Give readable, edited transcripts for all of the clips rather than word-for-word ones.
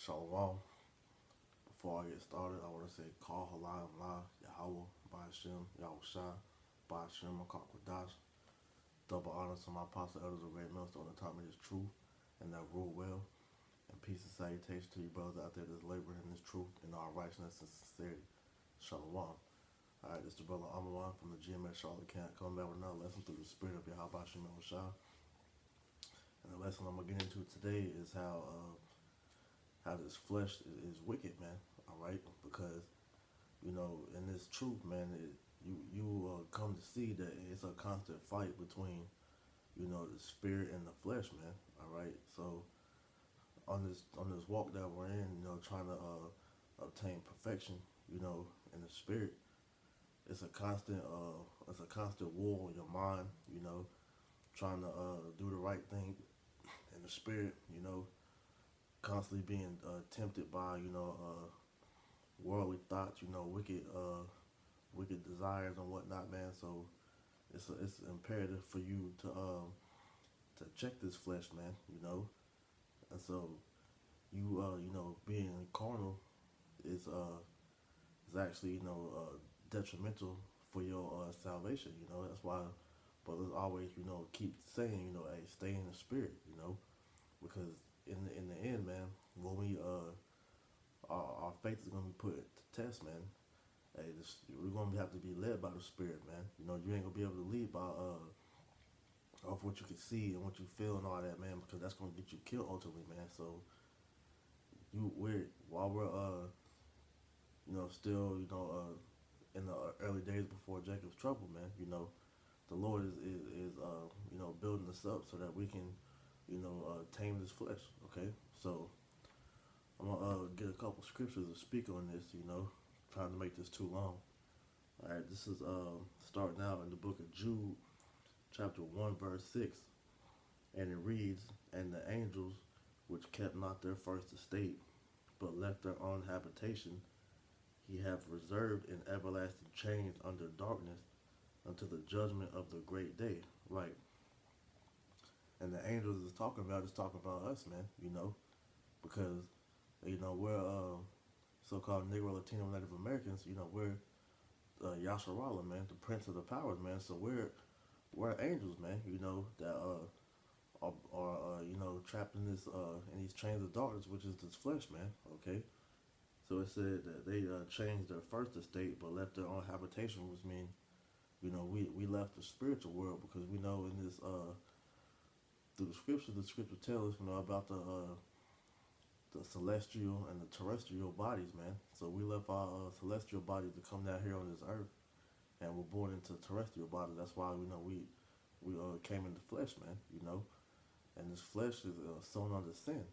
Shalom. Before I get started, I want to say Call Halayim La, Yahweh, Ba'ashem, Yahushua, Ba'ashem, Makakwadash. Double honor to my apostle elders of Red Millstone that taught me this truth and that rule well. And peace and salutation to you brothers out there that's laboring in this truth in all righteousness and sincerity. Shalom. Alright, this is the brother Amawan from the GMS Charlotte Camp coming back with another lesson through the spirit of Yahweh Ba'ashem Yahushua. And the lesson I'm going to get into today is how this flesh is wicked, man. All right, because in this truth, man, you come to see that it's a constant fight between the spirit and the flesh, man. All right, so on this walk that we're in, trying to obtain perfection, in the spirit, it's a constant war in your mind, trying to do the right thing in the spirit, constantly being tempted by worldly thoughts, wicked desires and whatnot, man. So it's imperative for you to check this flesh, man. And so being carnal is actually detrimental for your salvation. That's why brothers always keep saying hey, stay in the spirit, because in the end, man, when we our faith is gonna be put to test, man. Hey, we're gonna have to be led by the spirit, man. You ain't gonna be able to lead by off what you can see and what you feel and all that, man, because that's gonna get you killed ultimately, man. So while we're still in the early days before Jacob's trouble, man, the Lord is building us up so that we can tame this flesh. Okay, so I'm gonna get a couple scriptures to speak on this. Trying to make this too long. All right, this is starting out in the book of Jude, chapter 1, verse 6, and it reads, "And the angels, which kept not their first estate, but left their own habitation, he hath reserved in everlasting chains under darkness unto the judgment of the great day." Right. And the angels is talking about us, man, because we're so-called Negro, Latino, Native Americans, we're Yasharala, man, the Prince of the Powers, man. So we're angels, man, that are trapped in these chains of darkness, which is this flesh, man. Okay. So it said that they changed their first estate but left their own habitation, which means we left the spiritual world, because we know in this through the scripture tells us about the celestial and the terrestrial bodies, man. So we left our celestial bodies to come down here on this earth, and we're born into terrestrial bodies. That's why we came into flesh, man. And this flesh is sown under sin.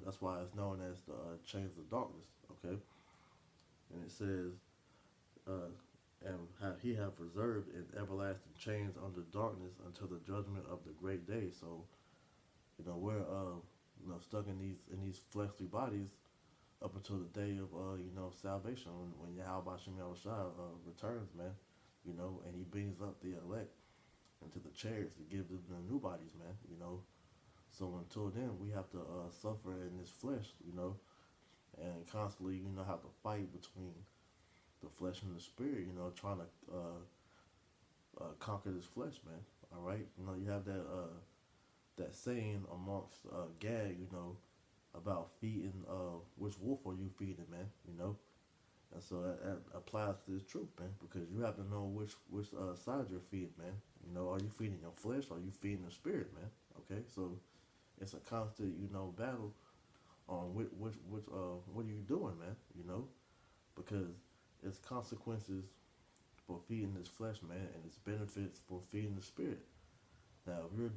That's why it's known as the chains of darkness. Okay, and it says, and he have reserved in everlasting chains under darkness until the judgment of the great day. So we're stuck in these fleshly bodies up until the day of salvation, when Yahweh Ba'ashem Yahushua returns, man. And he brings up the elect into the chairs to give them the new bodies, man. So until then, we have to suffer in this flesh, and constantly have to fight between the flesh and the spirit, trying to conquer this flesh, man. All right, you have that saying amongst Gad, about feeding, which wolf are you feeding, man, and so that applies to this truth, man, because you have to know which side you're feeding, man. Are you feeding your flesh, or are you feeding the spirit, man? Okay, so it's a constant, battle on which what are you doing, man, because it's consequences for feeding this flesh, man, and it's benefits for feeding the spirit. Now, if you're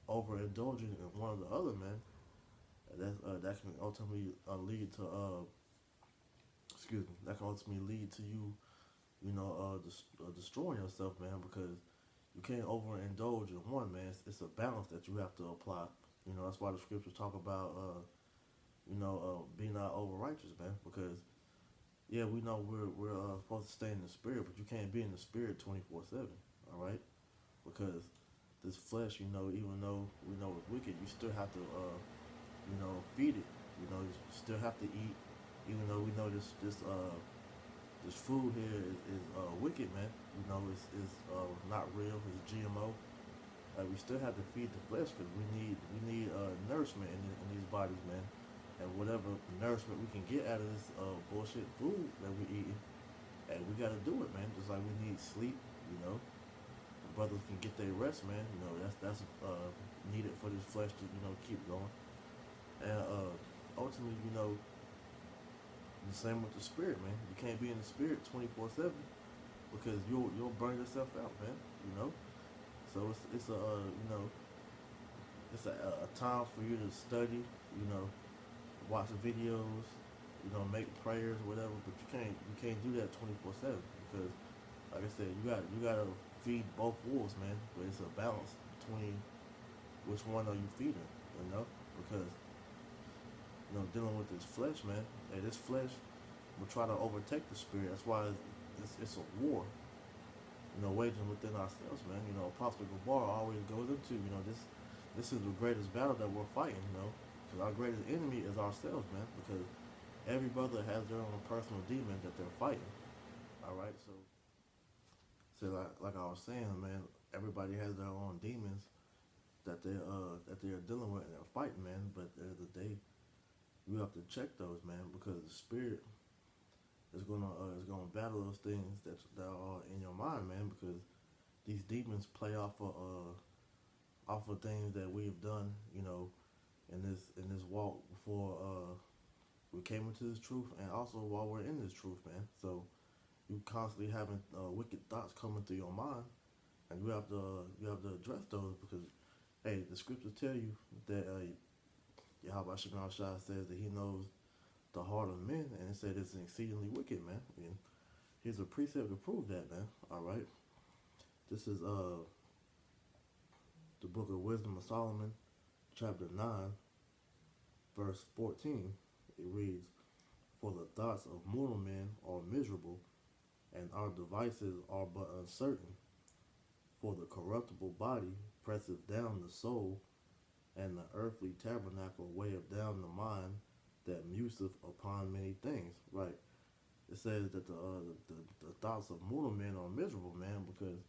overindulging in one or the other, man, that can ultimately lead to that can ultimately lead to you, destroying yourself, man, because you can't overindulge in one, man. It's a balance that you have to apply. That's why the scriptures talk about being not over righteous, man, because yeah, we know we're supposed to stay in the spirit, but you can't be in the spirit 24/7. All right, because this flesh, even though we know it's wicked, you still have to, feed it. You know, you still have to eat, even though we know this food here is wicked, man. You know, it's not real. It's GMO. We still have to feed the flesh because we need nourishment in these bodies, man. And whatever nourishment we can get out of this bullshit food that we're eating, and we got to do it, man. Just like we need sleep, you know. Brothers can get their rest, man. You know, that's needed for this flesh to keep going. And ultimately, the same with the spirit, man. You can't be in the spirit 24/7 because you'll burn yourself out, man. You know. So it's a it's a time for you to study. You know, watch videos. You know, make prayers, or whatever. But you can't do that 24/7 because, like I said, you gotta feed both wolves, man. But it's a balance between which one are you feeding, you know? Because dealing with this flesh, man. Hey, this flesh will try to overtake the spirit. That's why it's a war, waging within ourselves, man. Apostle Gabar always goes into, this is the greatest battle that we're fighting, because our greatest enemy is ourselves, man. Because every brother has their own personal demon that they're fighting. All right, so like I was saying, man, everybody has their own demons that they're dealing with and they're fighting, man. But at the end of the day, you have to check those, man, because the spirit is gonna battle those things that are in your mind, man. Because these demons play off of things that we've done, in this walk before we came into this truth, and also while we're in this truth, man. So you constantly having wicked thoughts coming through your mind, and you have to address those because, hey, the scriptures tell you that Yahweh Shemar Shah says that he knows the heart of men, and it said it's exceedingly wicked, man. And here's a precept to prove that, man. All right, this is the book of Wisdom of Solomon, chapter 9, verse 14. It reads, "For the thoughts of mortal men are miserable, and our devices are but uncertain. For the corruptible body presseth down the soul, and the earthly tabernacle weigheth down the mind that museth upon many things." Right. It says that the thoughts of mortal men are miserable, man, because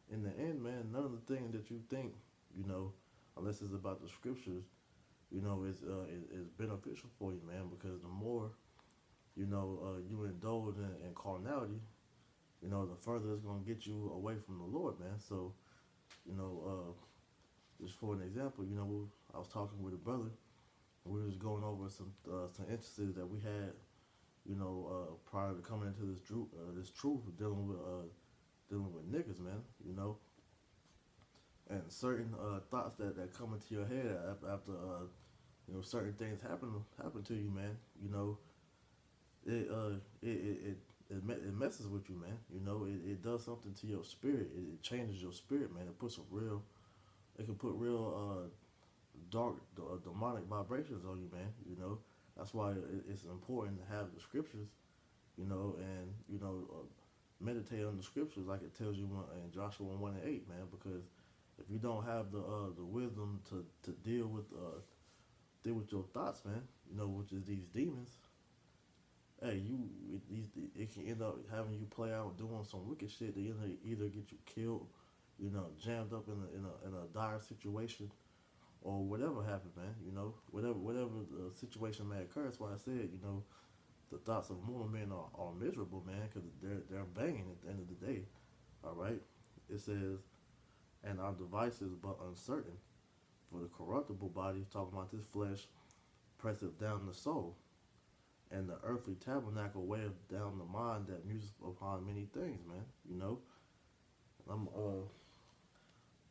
in the end, man, none of the things that you think, you know, unless it's about the scriptures, is beneficial for you, man. Because the more, you indulge in carnality, the further it's gonna get you away from the Lord, man. So, you know, just for an example, I was talking with a brother. We were just going over some instances that we had, prior to coming into this truth of dealing with niggas, man. And certain thoughts that come into your head after certain things happen to you, man. It it messes with you, man. It does something to your spirit. It changes your spirit, man. It can put real dark, demonic vibrations on you, man. That's why it's important to have the scriptures, and meditate on the scriptures like it tells you in Joshua 1:8, man. Because if you don't have the wisdom to deal with your thoughts, man, which is these demons, hey, it can end up having you play out doing some wicked shit. They either get you killed, jammed up in a dire situation, or whatever happened, man. Whatever the situation may occur. That's why I said, the thoughts of mortal men are miserable, man, because they're banging at the end of the day. All right, it says, "And our devices but uncertain, for the corruptible body," talking about this flesh, "presseth down the soul, and the earthly tabernacle weigheth down the mind that museth upon many things," man. I'm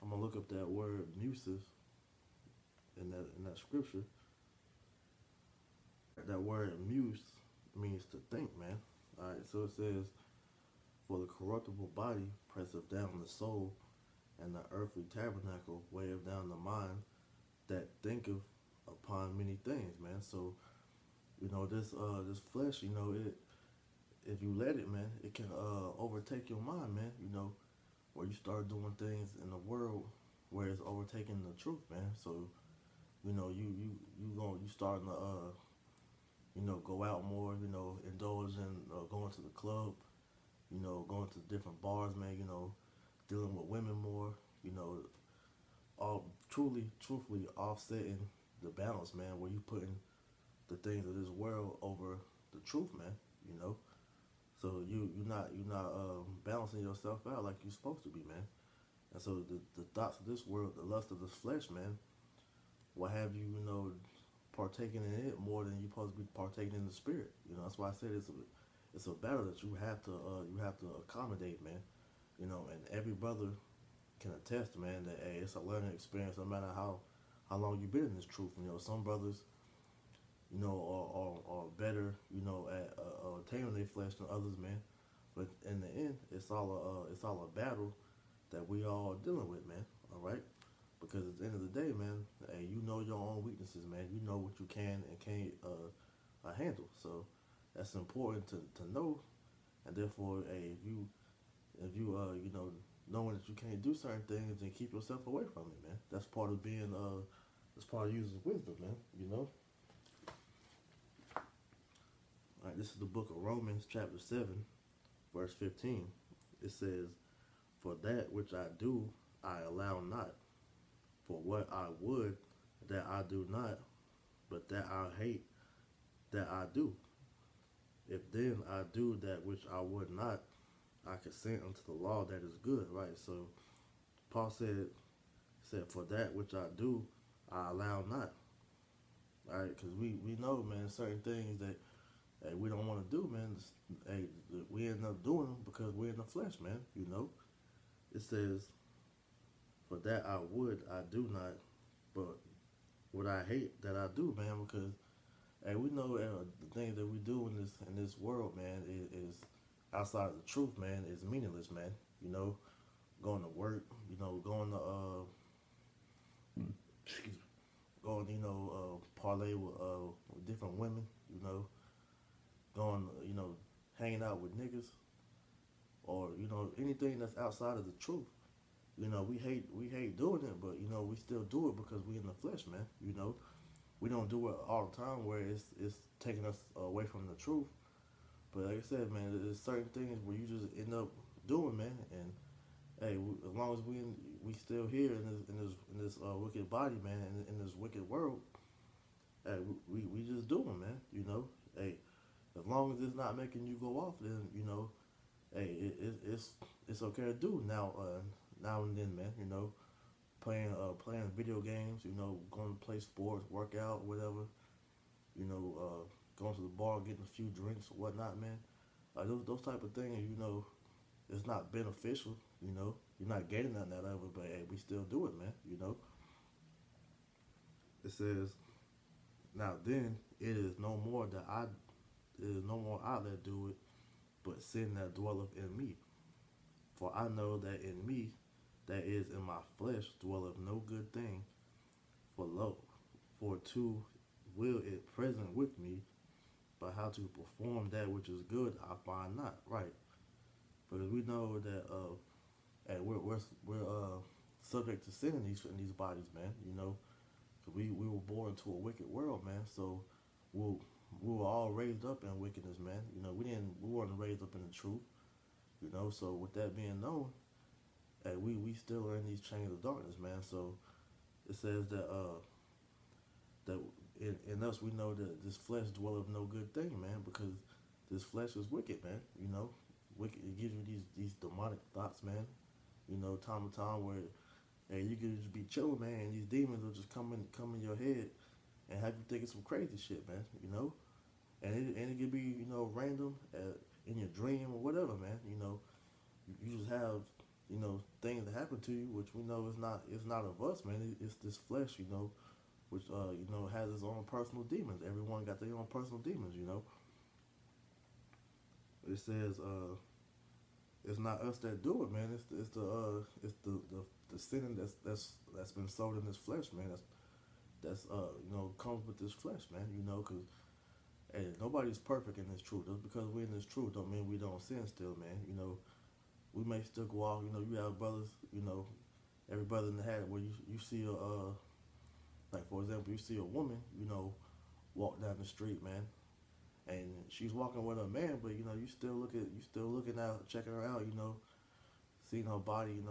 I'm gonna look up that word museth in that scripture. That word muse means to think, man. All right, so it says, "For the corruptible body presseth down the soul, and the earthly tabernacle weigheth down the mind that thinketh upon many things," man. So this flesh, if you let it, man, it can overtake your mind, man. Where you start doing things in the world where it's overtaking the truth, man. So you starting to go out more, indulge in going to the club, going to different bars, man, dealing with women more, you know, all truthfully offsetting the balance, man, where you putting the things of this world over the truth, man, you know. So you're not balancing yourself out like you're supposed to be, man. And so the thoughts of this world, the lust of this flesh, man, will have you, partaking in it more than you're supposed to be partaking in the spirit. That's why I said it's a battle that you have to accommodate, man. And every brother can attest, man, that hey, it's a learning experience no matter how long you've been in this truth. Some brothers, are better, at taming their flesh than others, man. But in the end, it's all a battle that we all dealing with, man. All right, because at the end of the day, man, hey, you know your own weaknesses, man. You know what you can and can't handle. So that's important to know, and therefore, hey, if you knowing that you can't do certain things, then keep yourself away from it, man. That's part of being that's part of using wisdom, man. All right, this is the book of Romans, chapter 7, verse 15. It says, "For that which I do, I allow not. For what I would, that I do not, but that I hate, that I do. If then I do that which I would not, I consent unto the law that is good." Right? So Paul said, "For that which I do, I allow not." All right, because we know, man, certain things that hey, we don't want to do, man. Hey, we end up doing them because we're in the flesh, man. It says, "For that I would, I do not, but what I hate, that I do," man. Because hey, we know the things that we do in this world, man, is outside of the truth, man. Is meaningless, man. Going to work, going to excuse me, going, parlay with different women, going, hanging out with niggas, or anything that's outside of the truth. We hate doing it, but we still do it because we in the flesh, man. We don't do it all the time where it's taking us away from the truth. But like I said, man, there's certain things where you just end up doing, man. And hey, as long as we still here in this wicked body, man, in this wicked world, hey, we just doing, man. Hey, as long as it's not making you go off, then hey, it's okay to do now and then, man. Playing video games, going to play sports, work out, whatever. Going to the bar, getting a few drinks or whatnot, man. Those type of things, it's not beneficial. You're not getting nothing out of it, but hey, we still do it, man. It says, "Now then, it is no more I that do it, but sin that dwelleth in me. For I know that in me, that is in my flesh, dwelleth no good thing. For lo, for to will it present with me, but how to perform that which is good I find not." Right? Because we know that hey, we're subject to sin in these bodies, man. 'Cause we were born into a wicked world, man. So we we were all raised up in wickedness, man. We weren't raised up in the truth. So with that being known, hey, we still are in these chains of darkness, man. So it says that in us we know that this flesh dwelleth no good thing, man, because this flesh is wicked, man. Wicked. It gives you these demonic thoughts, man. Time to time where hey, you could just be chilling, man, and these demons will just come in your head and have you thinking some crazy shit, man. And it could be random in your dream or whatever, man. You just have things that happen to you, which we know is not of us, man. It's this flesh, which has its own personal demons. Everyone got their own personal demons. It says it's not us that do it, man. It's the sin that's been sold in this flesh, man. That's comes with this flesh, man. Because hey, nobody's perfect in this truth. Just because we're in this truth don't mean we don't sin still, man. We may still go off. You have brothers. Every brother in the hat where you see like for example, you see a woman, walk down the street, man. and she's walking with a man, but you still looking out, checking her out, seeing her body,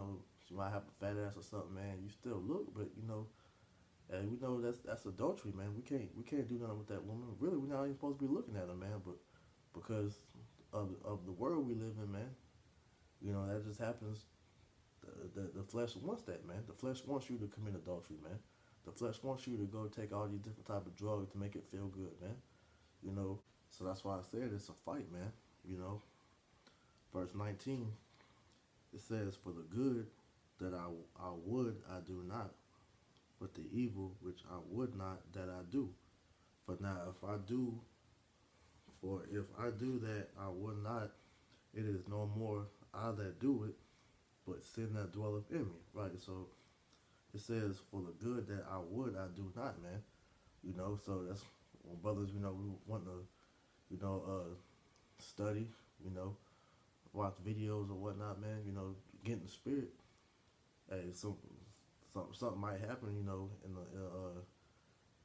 she might have a fat ass or something, man. You still look, but and we know that's adultery, man. We can't do nothing with that woman. Really, we're not even supposed to be looking at her, man. But because of the world we live in, man, that just happens. The flesh wants that, man. The flesh wants you to commit adultery, man. The flesh wants you to go take all these different type of drugs to make it feel good, man. You know, so that's why I said it's a fight, man. Verse 19, it says, "For the good that I would I do not, but the evil which I would not that I do. For now, if I do that I would not, it is no more I that do it, but sin that dwelleth in me." Right. So it says, "For the good that I would I do not, man." So that's when brothers, we want to, study, you know, watch videos or whatnot, man. Get in the spirit. Hey, something might happen, in the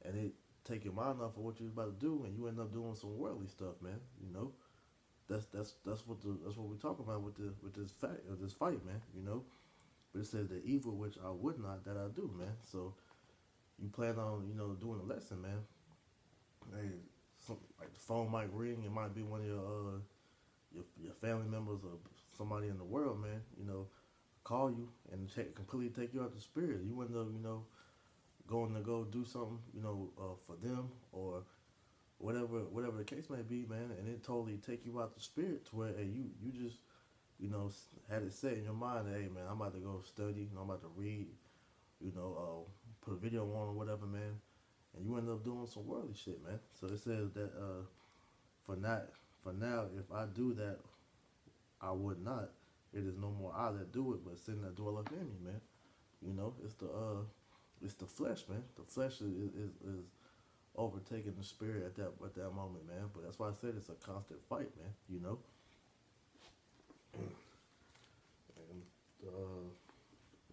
and it take your mind off of what you're about to do, and you end up doing some worldly stuff, man. That's what we talk about with this fight, man. But it says the evil which I would not that I do, man. So you plan on doing a lesson, man. Hey, like the phone might ring. It might be one of your family members or somebody in the world, man. Call you and completely take you out the spirit. You end up going to go do something for them or whatever the case may be, man, and it totally take you out the spirit to where, hey, you just had it set in your mind that, hey, man, I'm about to go study, I'm about to read, put a video on or whatever, man, and you end up doing some worldly shit, man. So it says that for now, if I do that, I would not. It is no more I that do it, but sin that dwelleth in me, man. It's the flesh, man. The flesh is overtaking the spirit at that moment, man. But that's why I said it's a constant fight, man. And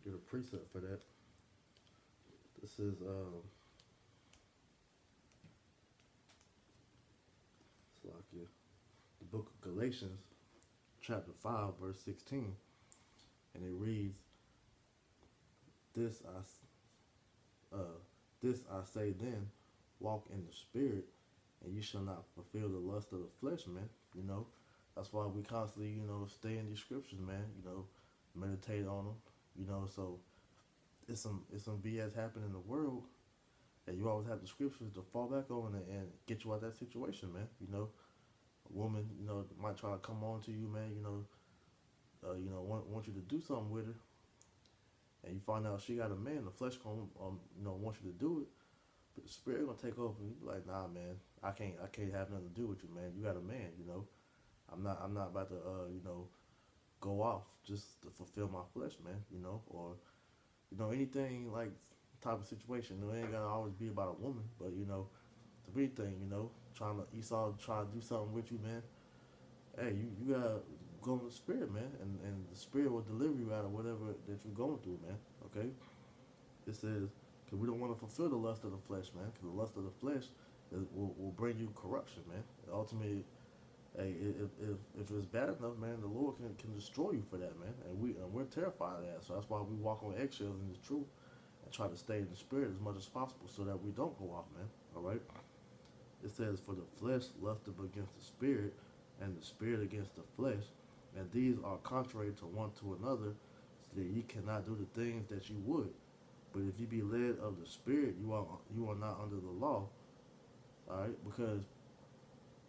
get a precept for that. This is it's like the book of Galatians, chapter 5, verse 16, and it reads, "This I say then, walk in the spirit, and you shall not fulfill the lust of the flesh, man." That's why we constantly, stay in these scriptures, man. Meditate on them. So it's some BS happening in the world, and you always have the scriptures to fall back on and get you out of that situation, man. A woman, might try to come on to you, man. Want you to do something with her, and you find out she got a man. The flesh gonna, want you to do it, but the spirit gonna take over. And you be like, "Nah, man, I can't have nothing to do with you, man. You got a man, I'm not about to, go off just to fulfill my flesh, man. Or, anything like type of situation. It ain't gotta always be about a woman, but the big thing, Esau trying to do something with you, man. Hey, you gotta go in the spirit, man, and the spirit will deliver you out of whatever that you're going through, man. Okay. It says, because we don't want to fulfill the lust of the flesh, man. Because the lust of the flesh will bring you corruption, man. Ultimately, hey, if it's bad enough, man, the Lord can destroy you for that, man. And we're terrified of that. So that's why we walk on eggshells in the truth and try to stay in the spirit as much as possible so that we don't go off, man. All right. It says, "For the flesh lusteth against the spirit, and the spirit against the flesh, and these are contrary to one to another, so that ye cannot do the things that you would. But if you be led of the spirit, you are not under the law." All right, because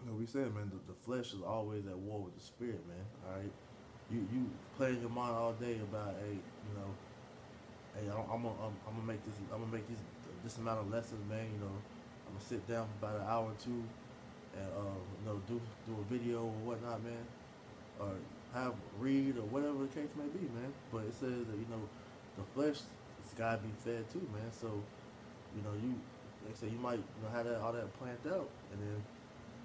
we said, man, the flesh is always at war with the spirit, man. All right, you play in your mind all day about, hey, hey, I'm gonna make this amount of lessons, man. I'm gonna sit down for about an hour or two and do a video or whatnot, man, or read or whatever the case may be, man. But it says that the flesh has gotta be fed too, man. So you like I say, you might have all that planned out, and then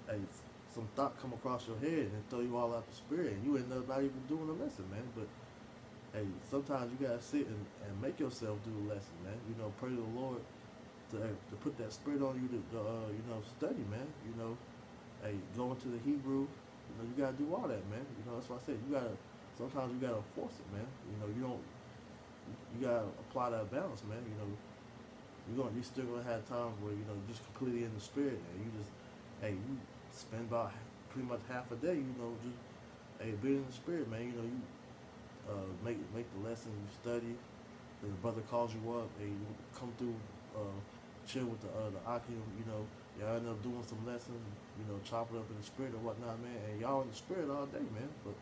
hey, some thought come across your head and throw you all out the spirit, and you end up not even doing the lesson, man. But hey, sometimes you gotta sit and make yourself do the lesson, man. Pray to the Lord to put that spirit on you to study, man. Hey, going to the Hebrew, you gotta do all that, man. That's why I said you gotta. Sometimes you gotta force it, man. You don't. You gotta apply that balance, man. You still gonna have times where you're just completely in the spirit, and you just, hey, you spend about pretty much half a day, just hey being in the spirit, man. You make the lesson, you study. Then the brother calls you up, hey, you come through, chill with the Akim, y'all end up doing some lessons, chop it up in the spirit or whatnot, man. And y'all in the spirit all day, man. But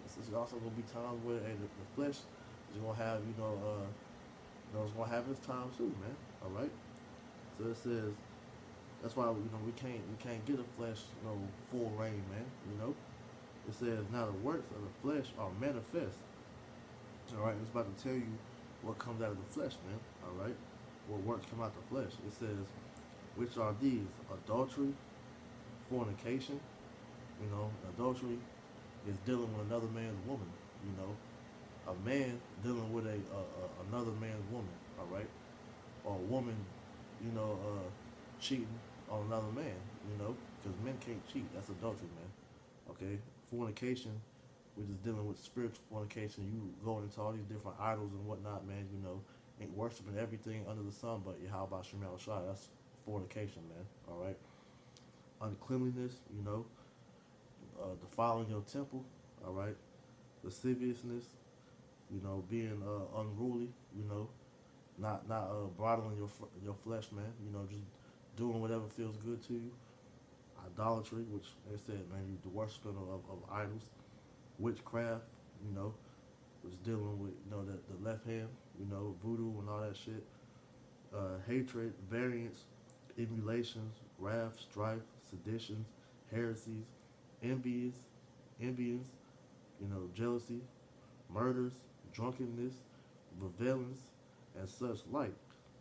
it's also gonna be times where hey, the flesh is gonna have, it's gonna have its time too, man. All right. So it says that's why we can't get a flesh full reign, man. It says now the works of the flesh are manifest. All right, it's about to tell you what comes out of the flesh, man. All right, what works come out the flesh. It says, which are these: adultery, fornication. Adultery is dealing with another man's woman. A man dealing with another man's woman. All right, or a woman, cheating on another man. Because men can't cheat. That's adultery, man. Okay, fornication, we're just dealing with spiritual fornication. You going into all these different idols and whatnot, man. Ain't worshiping everything under the sun, but how about Shemal Shai? That's fornication, man. All right, uncleanliness, defiling your temple. All right, lasciviousness, being unruly. Not bridling your flesh, man. Just doing whatever feels good to you. Idolatry, which they said, man, the worshiping of idols. Witchcraft, was dealing with the left hand, voodoo and all that shit. Hatred, variance, emulations, wrath, strife, seditions, heresies, envies, envyings, jealousy, murders, drunkenness, revelings, and such like,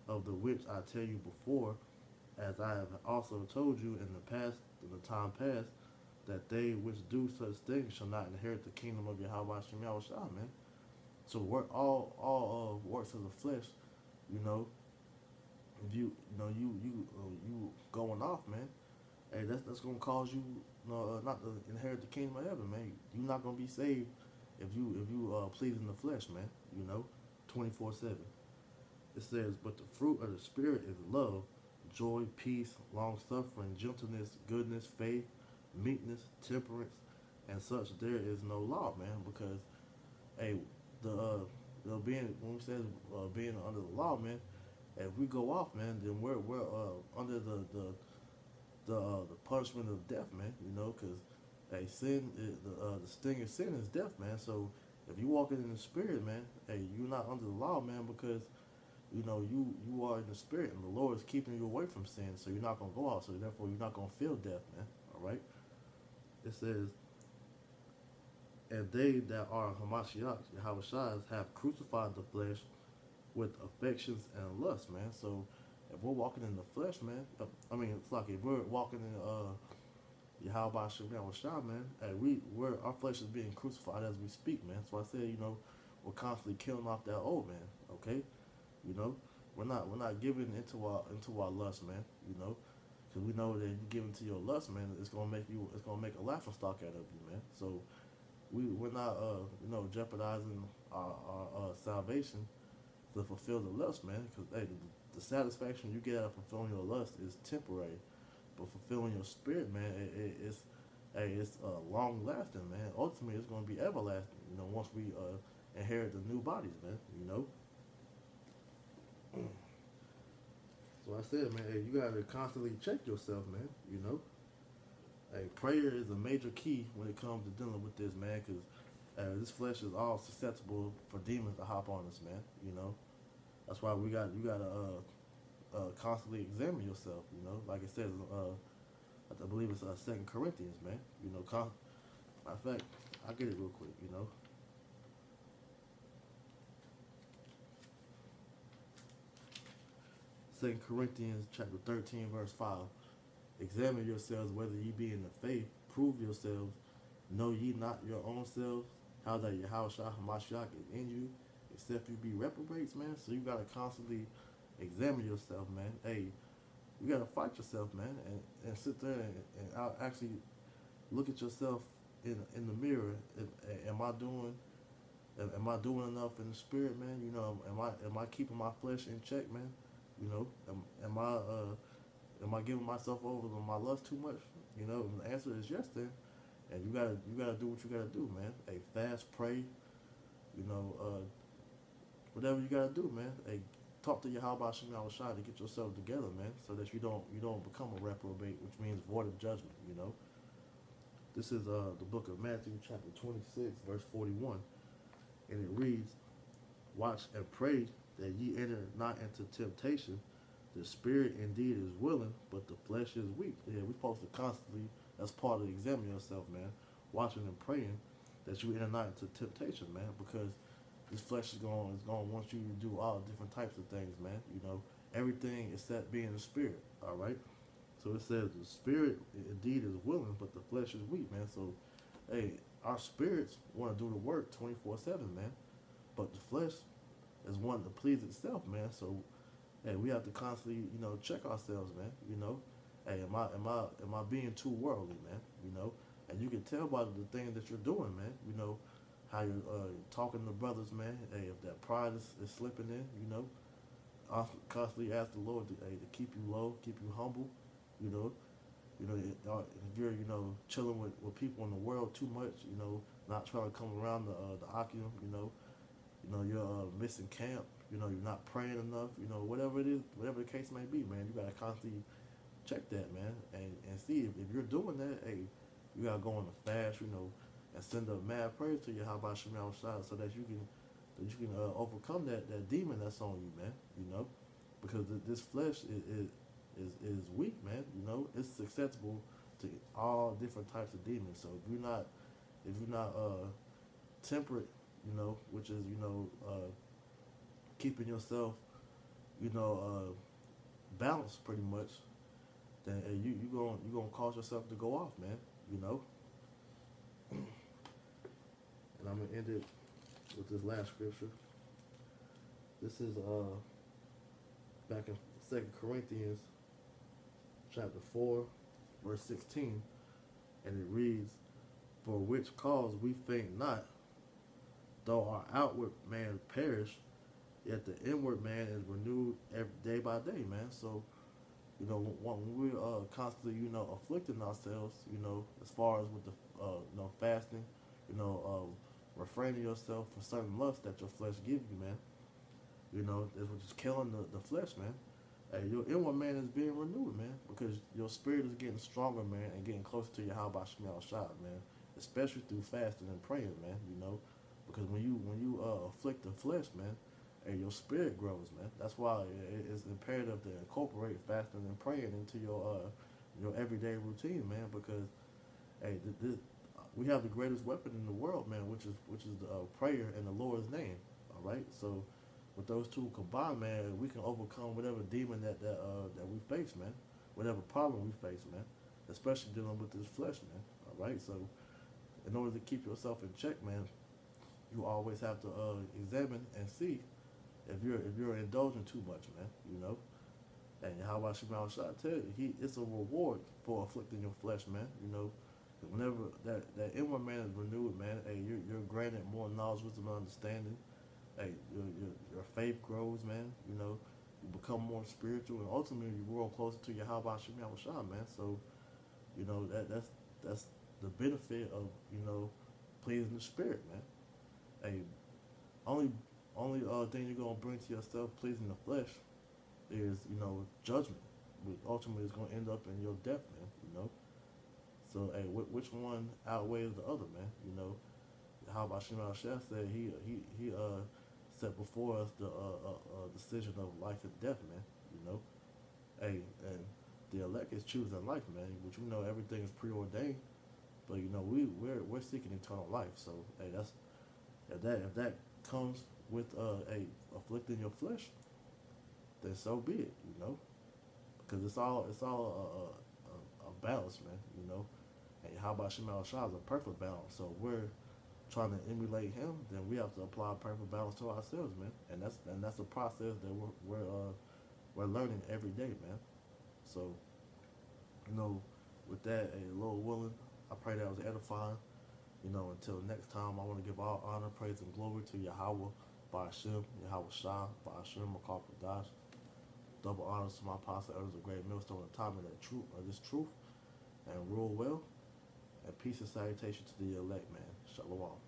of the which I tell you before, as I have also told you in the time past, that they which do such things shall not inherit the kingdom of Yahweh Shem Yahushua, man. So work all works of the flesh, if you going off, man. Hey, that's gonna cause you, not to inherit the kingdom of heaven, man. You're not gonna be saved if you pleasing the flesh, man. 24/7. It says, but the fruit of the spirit is love, joy, peace, long suffering, gentleness, goodness, faith, meekness, temperance, and such there is no law, man. Because hey, the being when we say being under the law, man, if we go off, man, then we're under the punishment of death, man. Because hey, sin is, the sting of sin is death, man. So if you walking in the spirit, man, hey, you're not under the law, man, because you are in the spirit, and the Lord is keeping you away from sin, so you're not gonna go out. So therefore, you're not gonna feel death, man. All right. It says, and they that are Hamashiach, Yahushua, have crucified the flesh with affections and lust, man. So if we're walking in the flesh, man, it's like if we're walking in Yahweh Shem Yahushua, man, hey, our flesh is being crucified as we speak, man. So I said, we're constantly killing off that old man, okay? We're not giving into our lust, man. Because we know that if you give into your lust, man, it's gonna make a laughing stock out of you, man. So we're not jeopardizing our salvation to fulfill the lust, man. Because hey, the satisfaction you get out of fulfilling your lust is temporary, but fulfilling your spirit, man, it's long lasting, man. Ultimately, it's gonna be everlasting. Once we inherit the new bodies, man. So I said, man, hey, you gotta constantly check yourself, man. Hey, prayer is a major key when it comes to dealing with this, man, because this flesh is all susceptible for demons to hop on us, man. That's why you gotta constantly examine yourself. Like it says, I believe it's 2 Corinthians, man. Matter of fact, I'll get it real quick. 2 Corinthians chapter 13, verse 5. Examine yourselves whether ye be in the faith. Prove yourselves. Know ye not your own selves, how that Yahushua HaMashiach is in you, except you be reprobates, man. So you got to constantly examine yourself, man. Hey, You gotta fight yourself, man, and sit there and actually look at yourself in the mirror. Am I doing enough in the spirit, man? You know, am I keeping my flesh in check, man? You know, am I giving myself over to my lust too much? You know, and the answer is yes. Then, and you gotta do what you gotta do, man. Hey, fast, pray. You know, whatever you gotta do, man. Hey, talk to your how about Shema Shai to get yourself together, man, so that you don't become a reprobate, which means void of judgment. You know, this is the book of Matthew, chapter 26, verse 41, and it reads, "Watch and pray that ye enter not into temptation. The spirit indeed is willing, but the flesh is weak." Yeah, we're supposed to constantly, that's part of examining yourself, man. Watching and praying that you enter not into temptation, man, because this flesh is going to want you to do all different types of things, man. You know, everything except being the spirit, all right? So it says the spirit indeed is willing, but the flesh is weak, man. So, hey, our spirits want to do the work 24/7, man. But the flesh is wanting to please itself, man. So, hey, we have to constantly, you know, check ourselves, man. You know, hey, am I being too worldly, man? You know, and you can tell by the things that you're doing, man. You know, how you're talking to brothers, man. Hey, if that pride is slipping in, you know, I constantly ask the Lord to keep you low, keep you humble. You know, if you're chilling with people in the world too much, you know, not trying to come around the Akium, you're missing camp. You know, you're not praying enough. You know, whatever it is, whatever the case may be, man, you gotta constantly check that, man, and see if you're doing that. Hey, you gotta go on a fast, you know, and send up mad praise to you. How about Shemal Shah, so that you can overcome that demon that's on you, man. You know, because this flesh is weak, man. You know, it's susceptible to all different types of demons. So if you're not temperate, you know, which is keeping yourself, balanced pretty much, then you gonna cause yourself to go off, man. You know, and I'm gonna end it with this last scripture. This is back in 2 Corinthians chapter 4, verse 16, and it reads, "For which cause we faint not, though our outward man perish, yet the inward man is renewed every day by day," man. So, when we're constantly, afflicting ourselves, as far as with the, fasting, refraining yourself from certain lusts that your flesh gives you, man. Which is killing the flesh, man. Hey, your inward man is being renewed, man, because your spirit is getting stronger, man, and getting closer to your how about Shemal Shah, man. Especially through fasting and praying, man. Because when you afflict the flesh, man, hey, your spirit grows, man. That's why it's imperative to incorporate fasting and praying into your everyday routine, man. Because hey, we have the greatest weapon in the world, man, which is the prayer in the Lord's name. All right, so with those two combined, man, we can overcome whatever demon that we face, man. Whatever problem we face, man. Especially dealing with this flesh, man. All right, so in order to keep yourself in check, man, you always have to examine and see if you're indulging too much, man. And how about Shemal Shah? I tell you, it's a reward for afflicting your flesh, man. Whenever that inward man is renewed, man, hey, you're granted more knowledge, wisdom, and understanding. Hey, your faith grows, man. You become more spiritual, and ultimately you grow closer to your how about Shemal Shah, man. So, that's the benefit of pleasing the spirit, man. Hey, only thing you're gonna bring to yourself pleasing the flesh is judgment, which ultimately is gonna end up in your death, man. So hey, which one outweighs the other, man? How about Shemal Shah said he set before us the decision of life and death, man. Hey, and the elect is choosing life, man, which everything is preordained, but we're seeking eternal life. So hey, that's if that comes with afflicting your flesh, then so be it, because it's all a balance, man. And how about Shemal Shah is a perfect balance. So if we're trying to emulate him, then we have to apply a perfect balance to ourselves, man. And that's a process that we're learning every day, man. So, with that, a Lord willing, I pray that was edifying. Until next time, I want to give all honor, praise, and glory to Yahweh, Ba'ashem, Yahweh Shah, Ba'ashem, Makar Dash. Double honors to my apostle, elders of great millstone, and time in that truth, this truth, and rule well, and peace and salutation to the elect, man. Shalom.